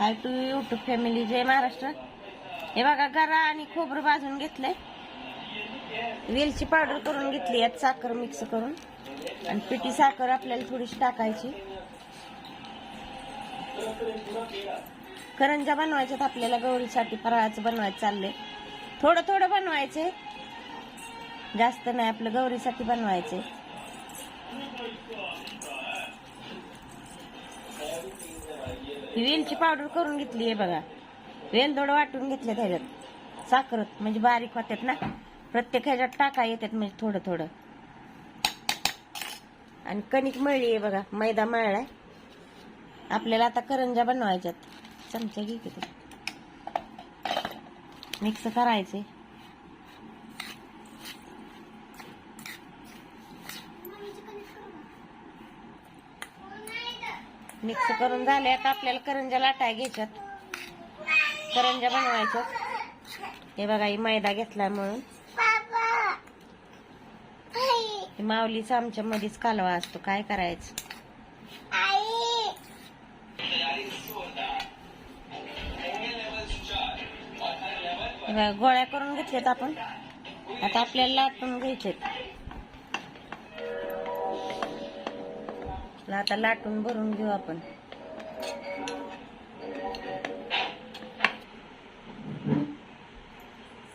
High to YouTube family, जय महाराष्ट्र. हे बघा, गरा आणि खोबरं भाजून घेतलंय, वेलची पावडर करून घेतली, यात साखर मिक्स करून, आणि पिठी साखर आपल्याला थोडीशी टाकायची. करंजा बनवायच्यात आपल्याला, गौरीसाठी फराळाचं बनवायचं चाललंय. थोडं थोडं बनवायचे, जास्त नाही, आपलं गौरीसाठी बनवायचे. वेलची पावडर करून घेतली आहे बघा, वेलदोड वाटून घेतले त्याच्यात, साखरत म्हणजे बारीक होतात ना, प्रत्येक ह्याच्यात टाका येतात म्हणजे थोडं थोडं. आणि कणिक मळली आहे बघा, मैदा मळलाय आपल्याला. आता करंजा बनवायच्यात, चमचा घे किती, मिक्स करायचे. मिक्स करून झाले, आता आपल्याला करंजा लाटाय घ्यायच्यात, करंजा बनवायच्यात. हे बघा, ही मैदा घेतलाय म्हणून, माऊलीचा आमच्या मध्येच कालवा असतो, काय करायचं. गोळ्या करून घेतल्यात आपण, आता आपल्याला लाटून घ्यायचेत. आता लाटून भरून घेऊ आपण.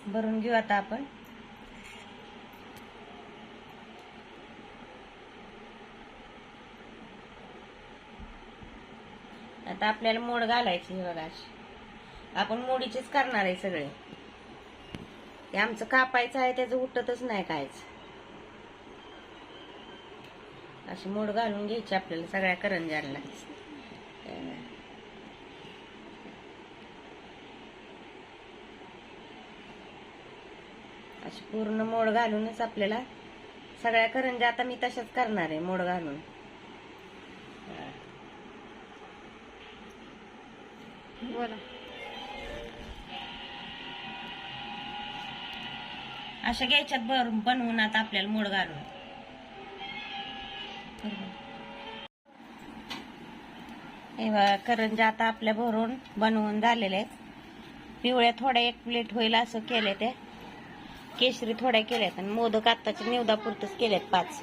भरून घेऊ आता आपण. आता आपल्याला मोड घालायची. हे बघा, आपण मोडीचेच करणार आहे सगळे. ते आमचं कापायचं आहे, त्याचं उठतच नाही कायच. अशी मोड घालून घ्यायची आपल्याला सगळ्या करंजाला. अशी पूर्ण मोड घालूनच आपल्याला सगळ्या करंजा, आता मी तशाच करणार आहे, मोड घालून. बोला. अशा घ्यायच्यात बनवून आता आपल्याला मोड घालून. हे बघा, करंजा आता आपल्या भरून बनवून झालेले आहेत. पिवळ्या थोड्या, एक प्लेट होईल असं केले, ते केशरी थोड्या केल्यात, आणि मोदक आत्ताच्या निवदापुरतच केलेत 5.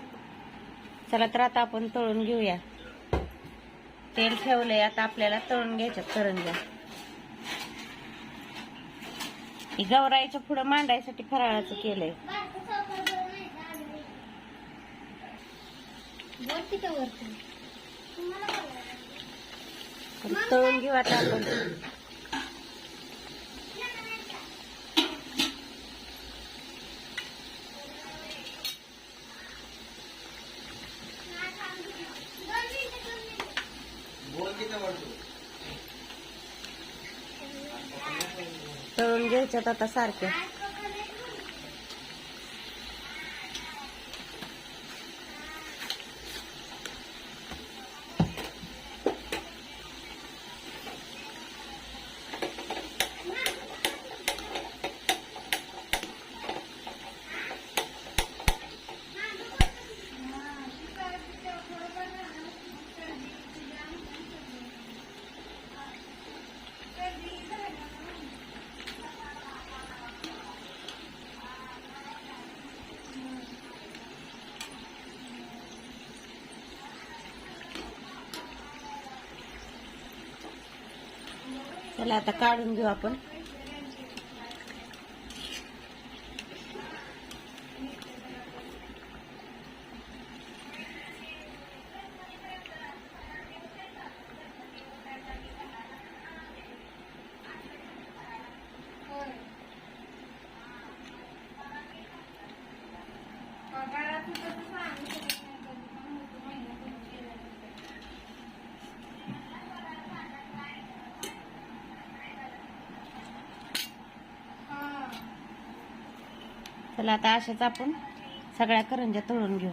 चला तर आता आपण तळून घेऊया. तेल ठेवलंय, आता आपल्याला तळून घ्यायच्यात करंजा. ही गौराईच्या पुढं मांडायसाठी फराळाचं केलंय. तळून घेऊ आता आपण. तळून घ्यायच्यात आता सारख्या. चला आता काढून घेऊ आपण. चला आता अशाच आपण सगळ्या करंज्या तळून घेऊ.